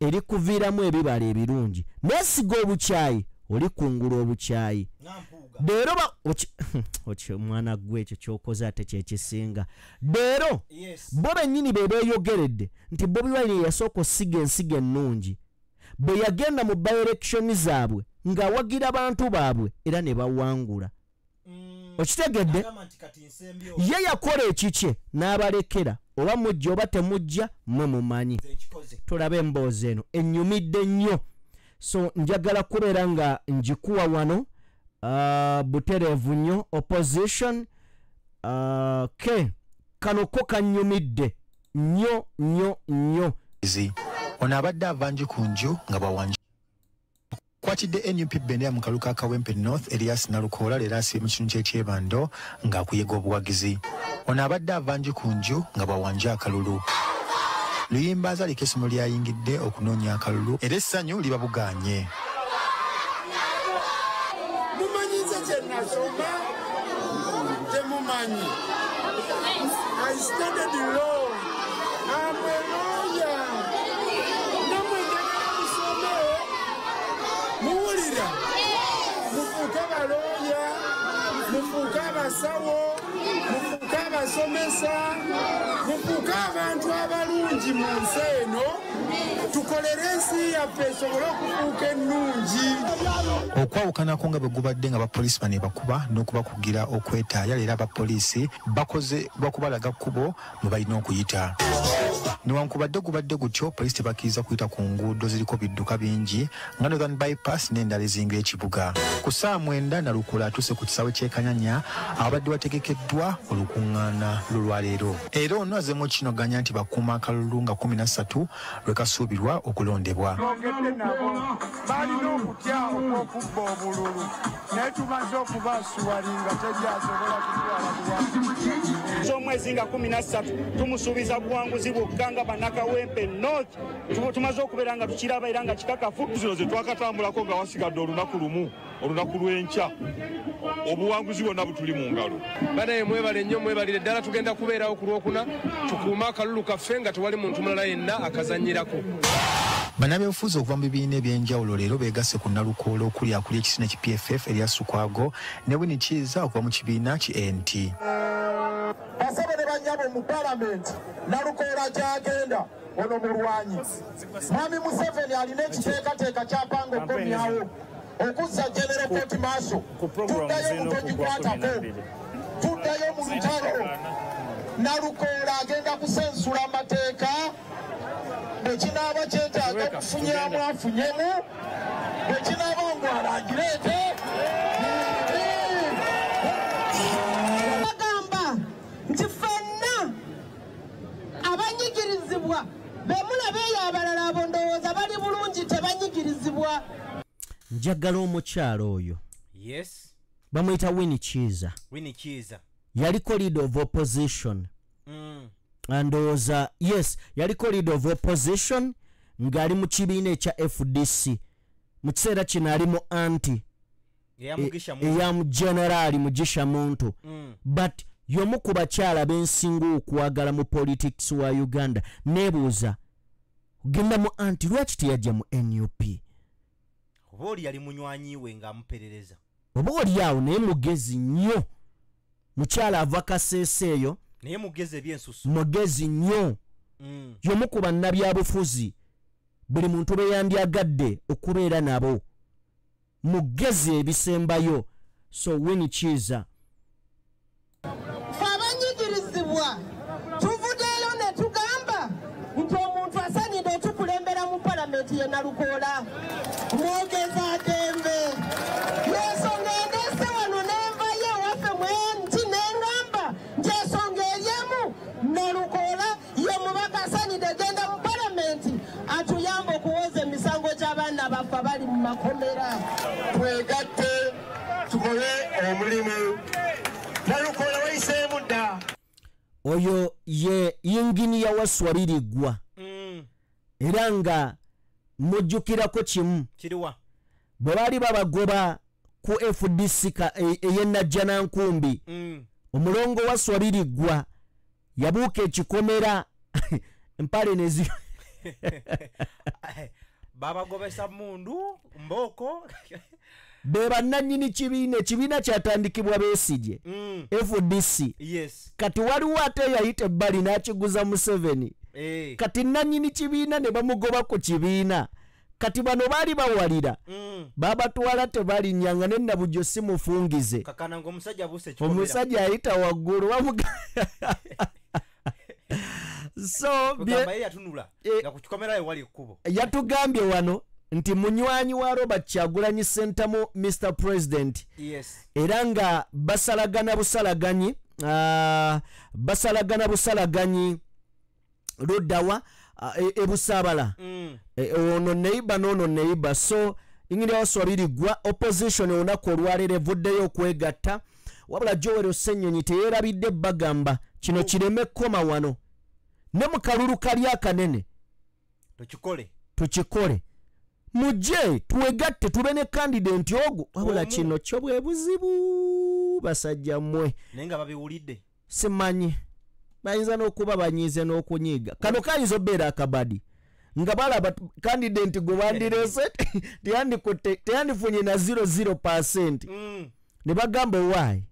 eri kuviiramu ebibala ebirungi neesiga obukyayi oli kungula obukyayi leero mwana gwe ekyo kyokoze ate kyekisinga leero bo bennyini be beeyogeredde nti Bobi Wine yasooka osiga ensiga ennungi bwe yagenda mu by-election zaabwe ng'awagira abantu baabwe era ne bawangula okitegedde ye yakola ekikye n'abalekera oba mujja oba temujja mwe mumanyi tulabe emboozi eno ennyumidde nnyo so njagala kubeera nga njikuwa wano Buterevu nnyo opposition kano ko kannyumidde nnyo ono abadde avanju ku nju nga bawanja kwatidde NUP Bendera mu kaluka Kawempe North Elias Nalukoola leero asibye mu kitundu ky'ekyebando ng'akuyega obuwagizi ono abadde avanju ku nju nga bawanja akalulu Luyimbaza aliko essomo lyayingidde okunoonya akalulu era essanyu libabuganye studied the law. I'm a lawyer. Namwe ndagala musome. Muwulira. Mufuuke abaloya. Mufuuke abasawo. Mufuuke abasomesa. Mufuuke abantu abalungi mu nsi eno. Tukolere ensi yaffe esobole okufuuka ennungi. Okwawukanako nga bwe gubadde nga abapoliisi bano bakuba n'okubakugira okwetaaya, leero abapoliisi bakoze lwakubalaga kkubo mwe balina okuyita. Newankubadde gubadde gutyo, poliisi tebakkiriza kuyita ku nguudo ziriko bidduka bingi nga Northern Bypass n'endala ezinga ekibuga. Ku ssaawa 9 Nalukula atuuse ku kisaawe ky'e Kanyanya abadde bategekeddwa olukuŋŋaana lw'olwaleero. Era ono azzeemu okinoganya nti bakuuma akalulu nga 13 lwe kasuubirwa okulondebwa. Balina okutya okufubba obululu naye tumaze okubasuwalinga tejjasobola kutwala buwanguzi. Z'omwezi nga 13 tumusuubiza buwanguzi bwokka nga bannakawempe North tumaze okubeera nga tukiraba era nga kikakafu. Zino ze twakatambulako nga wasigadde olunaku lumu, olunaku lw'enkya. Obuwanguzi bwonna butuli mu ngalo. Banaye mwebale nnyo, mwebalire ddala. Tugenda kubeerawo ku Lwokuna, tukuume akalulu kaffe nga tewali muntu mulala yenna akazanyirako. Bannabyabufuzi okuva mu bibiina ebyenjawulo leero beegasse ku Nalukoola okuli akuli ekisina ki PFF Elias Sukwago ne Winnie Kiiza okuva mu kibiina ki NT. Basabe ne bannyabo mu Paalamenti Nalukoola gy'agenda ono mulwanyi. Mwami Museveni alina ekiteekateeka ky'apanga okukomyawo okuzza General Court Martial. Tuddayo mu togikwatako, tuddayo mu lutalo. Nalukoola agenda kusensula amateeka. Ekinaaba kyetaaga kufunyamu afunyemu, ekinaaba ngwala agireete. Bagamba nti ffenna abanyigirizibwa bemulaba eyo abalala abo ndowooza bali bulungi tebanyigirizibwa. Njagala omukyalo oyo. Yes. Bamuyita Winnie Kiiza. Winnie Kiiza. Yaliko leader of opposition. Ndowooza yes yaliko leader of opposition ng'ali mu kibiina ekya FDC mu kiseera kino ali mu anti eya generali Mugisha Muntu. But y'omu ku bakyala bensinga okwagala mu politics wa Uganda. Neebuuza ogenda mu anti lwaki teyajja mu NUP? Oba oli yali munywanyiwe ng'amuperereza. Oba oli awo naye mugezi nnyo, mukyala ava Kasese eyo naye mugezi ebyensusu, mugezi nnyo. Y'omu ku bannabyabufuzi buli muntu be yandyagadde okubeera nabo, mugezi ebisembayo. So Winnie Kiiza Ffe abanyigirizibwa tuvuddeyo ne tugamba nti omuntu asaanidde otukulembera mu Paalamenti ye Nalukoola. Mwogeza adembe yensonga endeese wano n'envayo ewaffe mwenti n'engamba nti ensonga eryemu Nalukoola ye mubaka asaanidde genda mu Paalamenti atuyamba okuwoza emisango gy'abaana baffe abali mu makomera. Twegatte tukole omulimu. Nalukoola wayiseemu dda. oyo ye yinginiya wa Swabirigwa. Era nga mujjukirako kimu kiriwa bwe baali babagoba ku FDC ey'Ennajjanankumbi. Omulongo wa Swabirigwa yabuuka ekikomera empale nezi babagobesa mundu mboko be bannannyini ekibiina kyatandikibwa Besigye FDC. Yes. Kati waliwo ate yayita ebbali n'akiguza Museveni. Kati nannyini kibiina ne bamugoba ku kibiina. Kati bano baali bawalira babatwala tebalinnyanga ne Nabujjo si mufungize. Kakana ng'omusajja abuse kikomera. Omusajja ayita waggulu so yatunula nga ku kikomera wali ekkubo. Yatugambye wano nti munywanyi wa Robert Kyagulanyi Ssentamu Mr. President. Yes. Era nga basalagana busalaganyi Ludawa ebusaabala ono neiba n'ono neiba. So inginiya wa Swabirigwa opposition olunaku olwaleero evuddeyo okwegatta, wabula Joel Ossenyonyi teyeerabidde bagamba kino kireme kkoma wano ne mu kalulu kali akanene tukikole mujje twegatte tube ne candidate ogwo, wabula kino kyo bwe buzibu basajja mmwe naye nga babiwulidde simanyi bayinza n'okuba banyiize n'okunyiiga kano kayinza obeera akabadi nga balaba candidate gwe bandirese teyandifunye na 00% ne bagamba waayi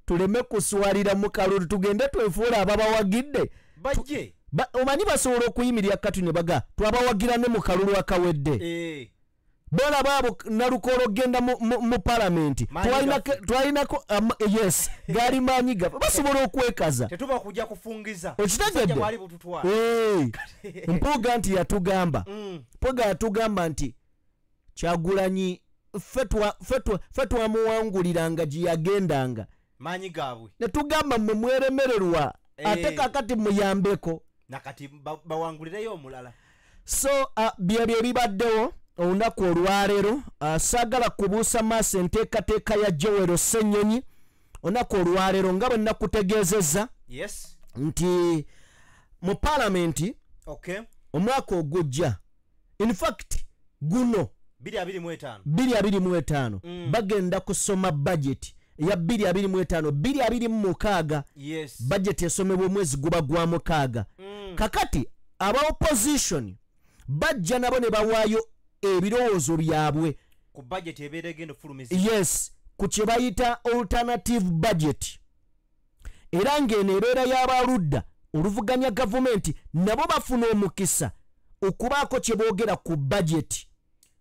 tuleme kuswalira mu kalulu tugende twefuula ababawagidde bajje omanyi basobola okuyimirira kati ne baga twabawagira ne mu kalulu akawedde bola baabo nalukolo genda mu parliament twalinako yes gali maanyi gafe basobola okwekaza tetuba kujja kufungiza okitegedde mpuga nti yatugamba mpuga yatugamba nti Kyagulanyi ffe twamuwanguliranga gye yagendanga maanyi gaabwe ne tugamba mmwe mweremererwa ate kakati muyambeko nakati bawangulireyo omulala so byebyo bibaddewo olunaku olwaleero saagala kubuusa maaso enteekateeka ya Joel Ssenyonyi olunaku olwaleero nga bwe nakutegeezezza nti mu paalamenti omwaka ogujja in fact guno 2025 bagenda kusoma budget ya 2025 budget esomebwa omwezi guba gwa mukaaga kakati aba opposition bajja nabo ne bawaayo ebirowoozo byabwe ku budget ebeera egenda ofulumizibwa yes ku kye bayita alternative budget era ng'eno ebeera y'abaludda oluvuganya gavumenti nabo bafuna omukisa okubaako kye boogera ku budget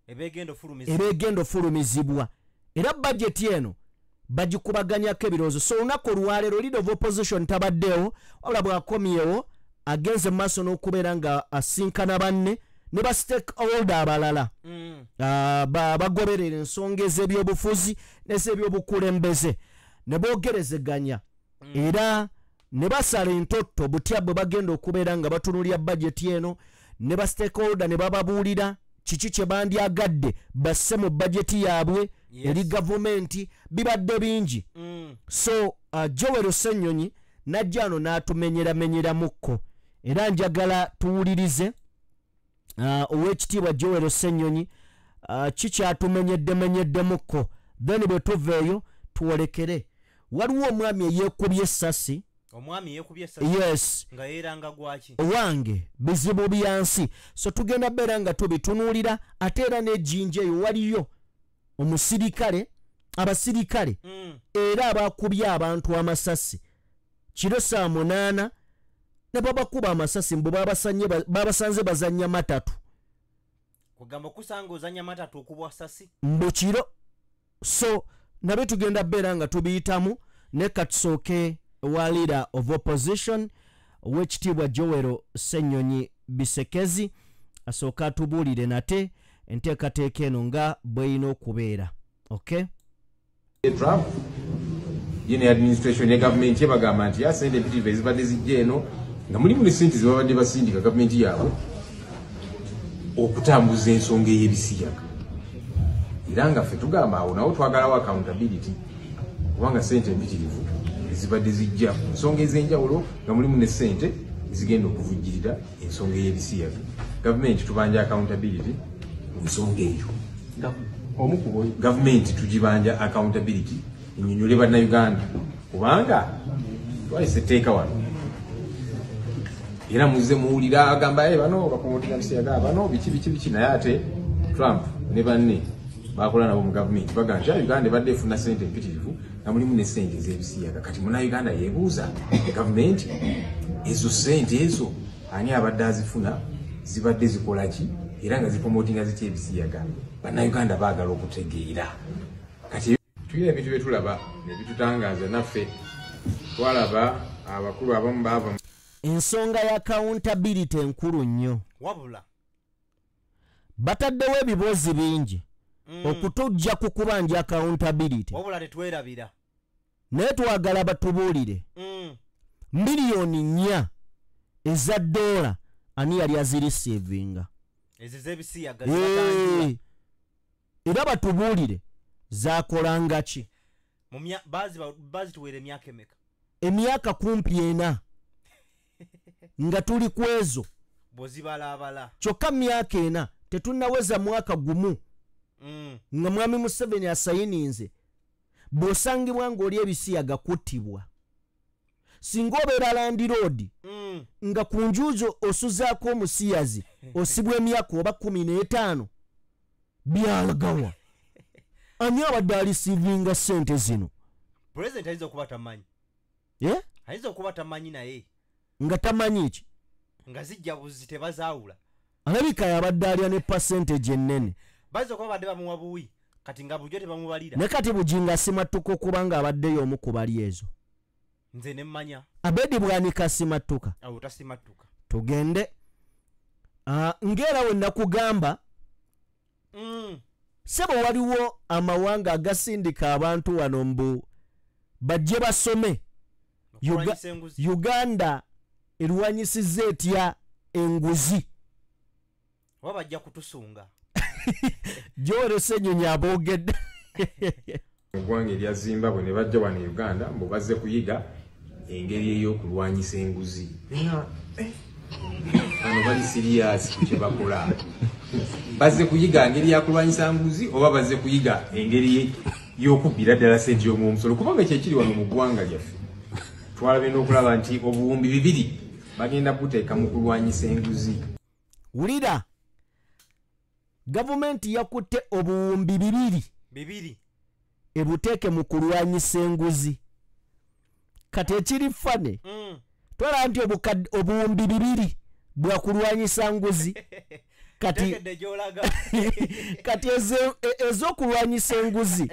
ebeegenda ofulumizibwa era budget eno bagikubaganyako ebirowoozo so olunaku olwaleero leader of opposition tabaddeewo wabula bw'akomyewo agenze maaso n'okubeera nga asinkana banne ne ba stakeholder abalala bagoberera ensonga ez'ebyobufuzi n'ez'ebyobukulembeze ne boogerezeganya era ne basala entotto butya bwe bagenda okubeera nga batunulya budget eno ne ba stakeholder ne bababuulira kiki kye bandyagadde basse mu bajeti yaabwe eri gavumenti bibadde bingi so Joel Ssenyonyi najja ano n'atumenyeramenyeramukko era njagala tuwulirize ow'ekitiibwa Joel Ssenyonyi kikyatumenyeddemenyeddemuko then bwe tuveeyo tuwolekere waliwo omwami eyeekubye essasi yes nga yeeranga gwaki owange bizibu byansi so tugenda beera nga tubitunuulira ate era n'ejjinja eyo waliyo omusirikale abasirikale era abakubye abantu amasasi kiro 8 ne babakuba amasasi mbu babasanze bazanya matatu kugamba kusanga ozanya matatu okubwa sasi mbu kiro so nabe tugenda beera nga tubiyitamu ne katusooke wa leader of opposition ow'ekitiibwa Joel Ssenyonyi Bisekezi asooka atubuulire nate enteekateeka eno nga bw'erina okubeera okay yene administration ya government yabagamba nti sente empitirivu ezibadde zijja eno nga mulimu ne sente zibabadde basindika gavumenti yaabwe okutambuza ensonga ey'ebisiyaga era nga ffe tugamba awo nawo twagalawo accountability kubanga sente empitirivu ezibadde zijja ensonga ez'enjawulo nga mulimu ne sente ezigenda okuvujjirira ensonga ey'ebisiyaga gavumenti tubanja accountability mu nsonga eyo gavumenti tugibanja accountability ennyonnyole bannayuganda kubanga twalese etteeka wano era muze muwulira agamba bano bapromotinga bisiyaga bano biki naye ate Trump ne banne bakola nabo mu gavumenti bagamba nti Uganda ebadde efuna sente empitirivu nga mulimu ne sente ez'ebisiyaga kati munnayuganda yeebuuza gavumenti ezo sente ezo ani abadde azifuna zibadde zikola ki era nga zipromotinga ziki ebisiyaga bannayuganda baagala okutegeera kati tulina ebintu bye tulaba ne bitutangaaza naffe twalaba abakulu abamu baava ensonga ya accountability enkulu nnyo wabula bataddewo ebibuuzi bingi okutujja ku kubanja accountability wabula tetwerabira naye twagala batubuulire miliyoni 4 eza dola ani yali azirisiivinga ezo z'ebisiyaga era batubuulire zakolanga ki bazituweera emyaka emeka emyaka kumpi 4 nga tuli ku ezo bw'ozibalaabala kyokka myaka 4 tetunnaweza mwaka gumu nga mwami Museveni asayininze bw'osangibwa ng'oli ebisiyaga kuttibwa singa obeera Land Road nga ku njuzo osuzaako omusiyazi osibwa emyaka oba 15 byalagawa ani abadde alisiivinga ssente zino president aliza okuba tamanyi aliza okuba tamanyi naye nga tamanyi ki nga zijja buzi tebazaawula alabika yabadde alya ne percentage ennene baza okuba badde bamuwa buwi kati nga bulijjo tebamubalira ne kati bujinga simattuka okubanga abaddeyo omu ku bali ezo nze ne mmanya Abedi bwanika simattuka awo tasimattuka tugende ngera we nakugamba sebo waliwo amawanga agasindika abantu wano mbu bajje basome Uganda erwanyisiza etya enguzi wabajja kutusunga Joro Senyonyi aboogedde eggwanga erya Zimbabwe ne bajja wano Uganda mbu bazze kuyiga engeri ey'okulwanyisa enguzi ano bali serious ku kye bakola bazze kuyiga engeri yakulwanyisa enguzi oba bazze kuyiga engeri y'okubbira ddala ssente y'omusolo kubanga kyekiri wano mu ggwanga lyaffe twalabe n'okulaba nti obuwumbi 2 bagenda kuteeka mu kulwanyisa enguzi wulira gavumenti yakutte obuwumbi 2 ebuteeke mu kulwanyisa enguzi kati ekiri fane twala nti obuwumbi 2 bwa kulwanyisa nguzi kati ez'okulwanyisa enguzi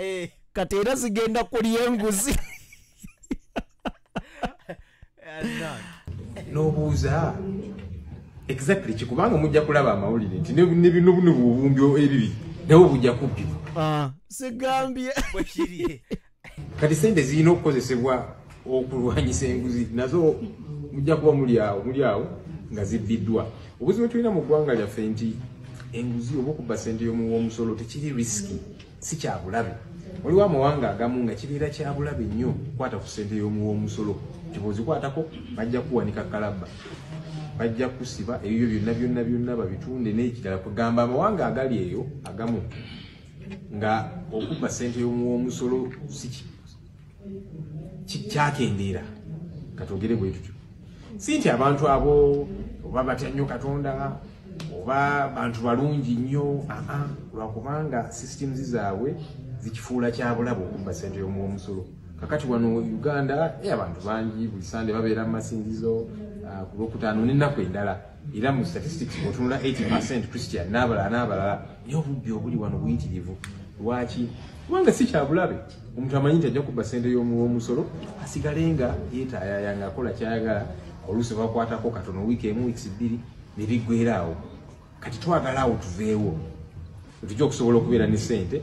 kati era zigenda kulya enguzi n'obuuza exactly kikubanga mujja kulaba amawulire nti ne bino buwumbi ebibiri nabo bujja kubbibwa sigambye kati sente zirina okukozesebwa okulwanyisa enguzi nazo mujja kuba muli awo nga zibbiddwa obuzibu tulina mu ggwanga lyaffe nti enguzi oba okubba sente y'omuwomusolo tekiri risiki si kyabulabe waliwo amawanga agamu nga kibeera kyabulabe nnyo kukwata ku sente y'omuwomusolo kibozikwatako bajja kuwanika kalaba bajja kusiba ebyo byonna babitunde n'ekirala kugamba amawanga agali eyo agamu nga okubba sente y'omuwomusolo kyakendeera katogere bwe tutyo si nti abantu abo oba batya nnyo Katonda oba bantu balungi nnyo lwakubanga systems zaabwe zikifuula kyabulabe okubba sente y'omuwomusolo kakati wano Uganda abantu bangi buli sande babeera mu masinzizo ku Lwokutaano n'ennaku endala era mu statistics otunula 80% Christian n'abalala naye obubbi obuli wano buyitirivu lwaki kubanga si kyabulabe omuntu amanyi nti ajja kubba sente y'omuwomusolo asigale nga yeetaayaya ng'akola kyayagala oluusi bakwatako katono wiiki emu weeks 2 ne biggweeraawo kati twagala awo tuveewo tujja okusobola okubeera ne sente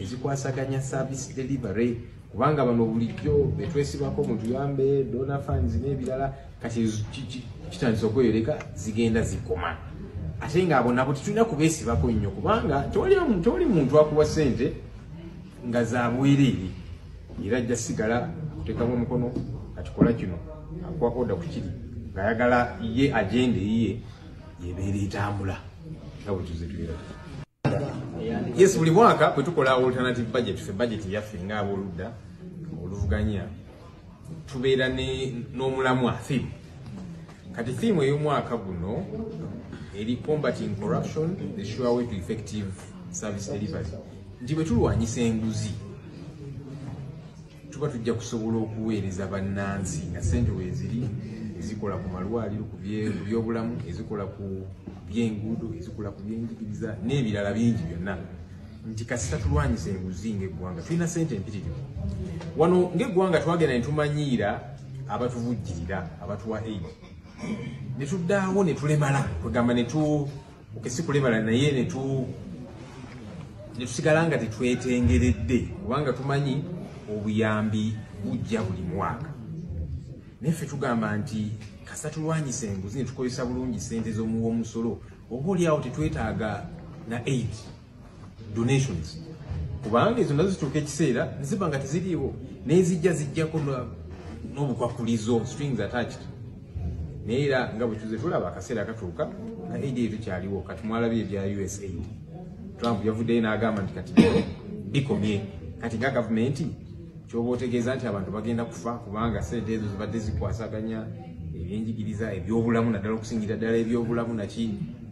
ezikwasaganya service delivery kubanga bano bulijjo betwesibako mu tuyambe donor funds n'ebirala kati kitandisa okweyoleka zigenda zikoma ate ng'abo nabo tetulina kubeesibako nnyo kubanga tewali muntu akuwa sente nga za bwereere era ajja sigala akuteekamu omukono katikola kino akuwa oda ku kiri ng'ayagala ye agenda eyiye yebeera etambula nga bwe tuze tubeera yes buli mwaka bwe tukola alternative budget ffe budget yaffe ng'abooludda oluvuganya tubeera n'omulamwa theme kati theme ey'omwaka guno eri combating corruption the sure way to effective service delivery nti bwe tulwanyisa enguzi tuba tujja kusobola okuweereza bannansi nga sente weeziri ezikola ku malwaliro ku byobulamu ezikola ku by'enguudo ezikola ku byenjigiriza n'ebirala bingi byonna nti kasita tulwanyisa enguzi ng'eggwanga tulina sente empitirivu wano ng'eggwanga twagenda ne tumanyiira abatuvujjirira abatuwa aid ne tuddaawo ne tulemala kwegamba okesi kulemala naye ne tusigala nga tetwetengeredde kubanga tumanyi obuyambi bujja buli mwaka neffe tugamba nti kasita tulwanyisa enguzi ne tukozesa bulungi sente z'omuwomusolo oba oliawo tetwetaaga na aid donations kubanga ezo nazo zituuka ekiseera neziba nga teziriiwo nezijjako n'obukwakulizo strings attached naye era nga bwe tuze tulaba akaseera akatuuka na aid eyo tekyaliwo kati mwalabye ebya USAID Trump yavuddeyo n'agamba nti kati bikomye kati nga gavumenti kyoba otegeeza nti abantu bagenda kufa kubanga sente ezo zibadde zikwasaganya ebyenjigiriza ebyobulamu naddala okusingira ddala ebyobulamu naki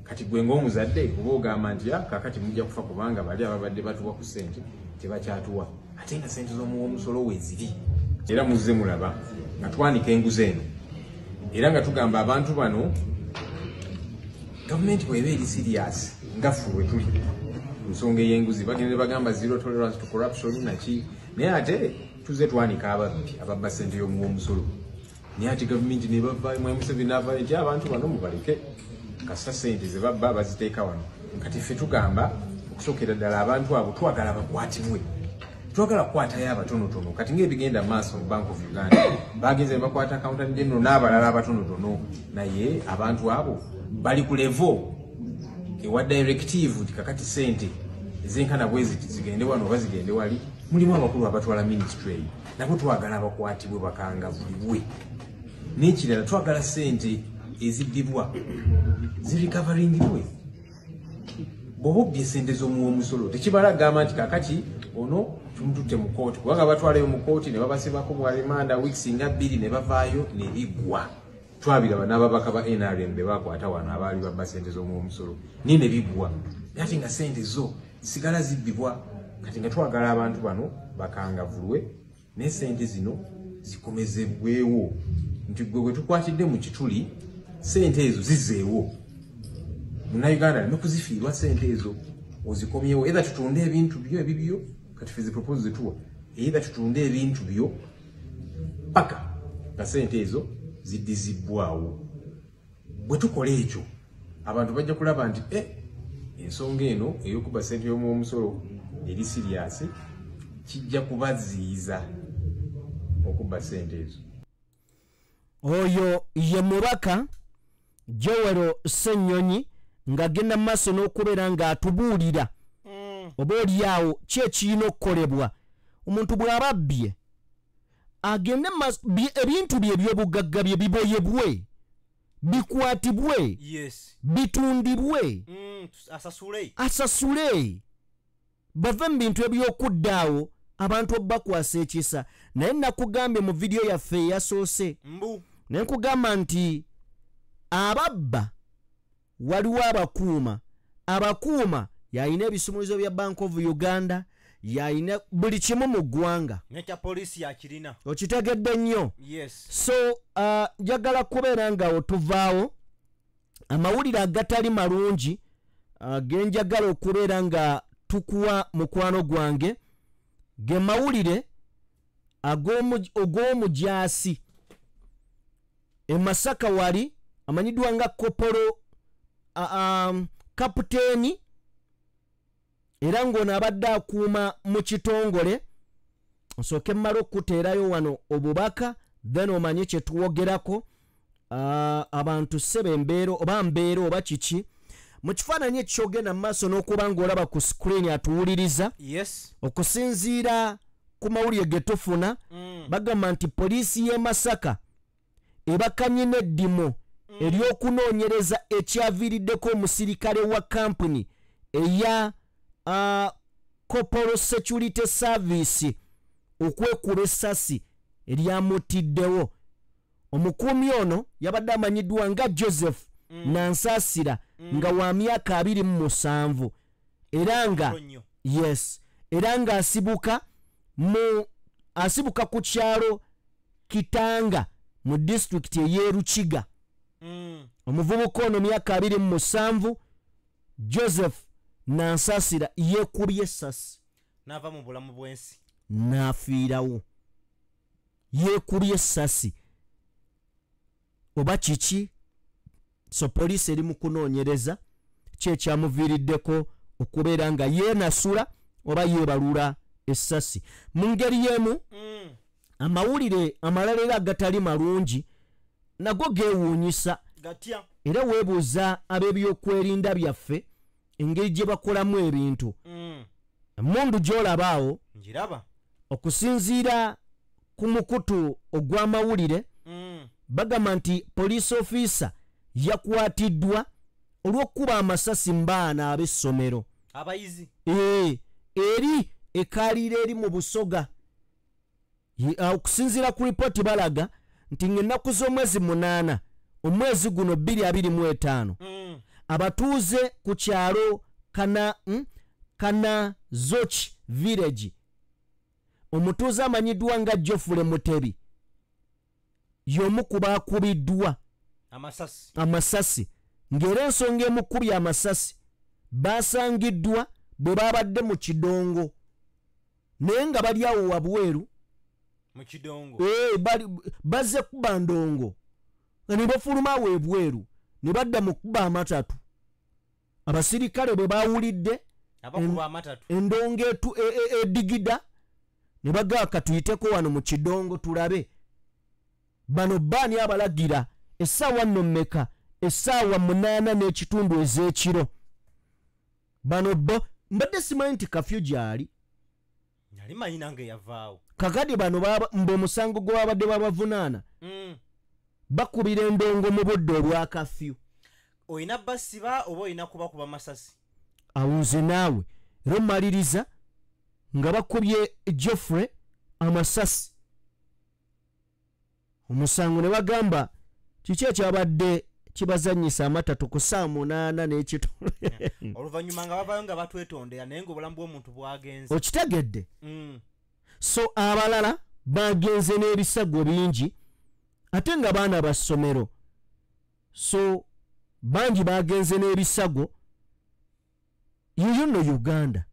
kati gwe ng'omuzadde oba ogamba nti kakati mujja kufa kubanga bali ababadde batuwa ku ssente tebakyatuwa ate nga ssente z'omuwomusolo weeziri era muzze mulaba nga twanika enguzi eno era nga tugamba abantu bano gavumenti bw'eba eri siriasi nga ffe bwe tuli ku nsonga ey'enguzi bagenda bagamba zero tolerance to corruption naki naye ate tuze twanika ababbi ababba ssente y'omuwomusolo naye ate gavumenti nebavaayo Museveni n'avaayo nti abantu bano mubaleke kasita ssente ze babba baziteeka wano kati ffe tugamba okusookera ddala abantu abo twagala bakwatibwe twagala kukwatayo abatonotono kati ng'ebigenda maaso mu Bank of Uganda bagenze ne bakwata accountant general n'abalala abatonotono naye abantu abo bali ku level ewa directive nti kakati ssente ezenkana bwezi zigende wano oba zigende wali mulimu abakulu abatwala ministry nabo twagala abakwatibwe bakangavulibwe n'ekirala twagala ssente ezibbibwa zirikavaringibwe bw'oba obbye ssente z'omuwomusolo tekibala gamba nti kakati ono tumututte mu kooti kubanga batwalayo mu kooti ne babasibako mu alimanda weeks nga 2 ne bavaayo ne biggwa twabiraba n'ababaka ba NRM be bakwata wano abaali babba ssente z'omuwomusolo ni ne biggwa ate nga ssente zo sigala zibbibwa kati nga twagala abantu bano bakangavulwe ne ssente zino zikomezebwewo nti gwe bwe tukwatidde mu kituli ssente ezo zizeewo munnayuganda aleme kuzifiirwa ssente ezo ozikomyewo either tutunde ebintu byo ebibyo kati ffe zipropose zetuwa either tutunde ebintu byo paka nga ssente ezo ziddizibbwawo bwe tukola ekyo abantu bajja kulaba nti ensonga eno ey'okubba ssente y'omuwomusolo eri siriasi kijja kubaziiza okubba ssente ezo. Oyo ye mubaka Joel Ssenyonyi ng'agenda mu maaso n'okubeera ng'atubuulira oba oliawo ki ekirina okukolebwa omuntu bw'aba abbye agende ebintu bye eby'obugagga bye biboyebwe bikwatibwe bitundibwe asasule bave mu bintu eby'okuddaawo abantu obakwasa ekisa naye nakugambye mu vidiyo yaffe eyasoose naye nkugamba nti ababba waliwo abakuuma yalina ebisumuluzo bya Bank of Uganda yalina buli kimu mu ggwanga nekya poliisi yakirina okitegedde nnyo so njagala kubeera nga otuvaawo amawulire agatali malungi genjagala okubeera nga tukuwa mukwano gwange ge mawulire ag'omujaasi Masaka wali amanyiddwa nga kopolo kapiteeni era ng'ono abadde akuuma mu kitongole nsooke mmala okuteerayo wano obubaka then omanye kye tuwogerako abantu ssebe embeero oba kiki mu kifaananyi ekyogenda mu maaso n'okuba ng'olaba ku screen atuwuliriza okusinziira ku mawulire ge tufuna bagamba nti poliisi y'e Masaka ebakanye n'eddimu ery'okunoonyereza ekyaviiriddeko omusirikale wa kampuni eya Corporal Security Service okwekuba essasi eryamutiddewo omukuumi ono yabadde amanyiddwa nga Joseph Nansasira nga wa myaka 27 era nga asibuka ku kyalo Kitanga mu district y'e Rukiga omuvubuka ono myaka 27 Joseph Nansasira yeekubye essasi n'ava mu bulamu bw'ensi n'afiirawo yeekubye essasi oba kiki so poliisi eri mu kunoonyereza kyekyamuviiriddeko okubeera nga yeenasula oba yeebalula essasi mu ngeri y'emu amawulire amalala era agatali malungi nago geewuunyisa era weebuuza ab'ebyokwerinda byaffe engeri gye bakolamu ebintu emmundu gy'olabaawo okusinziira ku mukutu ogw'amawulire bagamba nti police officer yakwatiddwa olw'okuba amasasi mu baana ab'essomero abayizi eri ekaliira eri mu Busoga okusinziira ku lipooti balaga nti ng'ennaku z'omwezi 8 omwezi guno 2025 abatuuze ku kyalo kana zochi village omutuuze amanyiddwa nga Geoffrey Mutebi y'omu ku baakubiddwa amasasi ng'era ensonga emukubye amasasi baasangiddwa bwe baabadde mu kidongo naye nga bali awo wabweru mu kidongo bazze kuba ndongo ne bafuluma awo ebweru ne badda mu kuba amatatu abasirikale bwe baawulidde endongo edigida ne bagaaka tuyiteko wano mu kidongo tulabe bano baani abalagira essaawa nno mmeka essaawa 8 n'ekitundu ez'ekiro bano bo mbadde simanyi nti kafyu gyali yali manyi nange yavaawo kakati bano ng'omusango gwe babadde babavunaana bakubira endongo mu budde obwa kafyu oyina basiba oba oyina kubakuba masasi awunze naawe era omaliriza nga bakubye Geoffrey amasasi omusango ne bagamba kiki ekyabadde kibazanyisa amatatu ku saa 8 n'ekitundu oluvannyuma nga bavayo nga batwetondera naye ng'obulamu bw'omuntu bwagenze okitegedde so abalala bagenze n'ebisago bingi ate nga baana ba ssomero so bangi bagenze n'ebisago yiyo nno Uganda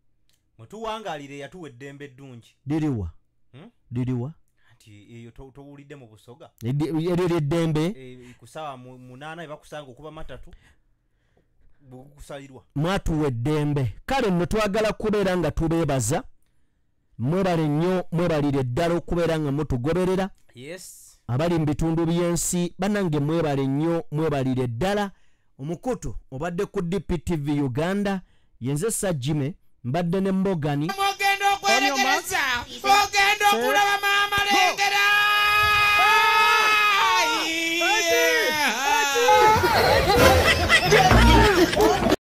mwetuwangaalire yatuwa eddembe eddungi liriwa nti eyo towulidde mu busoga eryo eddembe ku ssaawa 8 ebakusanga okuba matatu bukusalirwa mwatuwa eddembe kale nno twagala kubeera nga tubeebaza mwebale nnyo mwebalire ddala okubeera nga mutugoberera abali mu bitundu by'ensi bannange mwebale nnyo mwebalire ddala omukutu obadde ku DPTV Uganda yenze Sajjime mbadde ne Mbogani ogenda okwerekereza ogenda okulaba maama lengera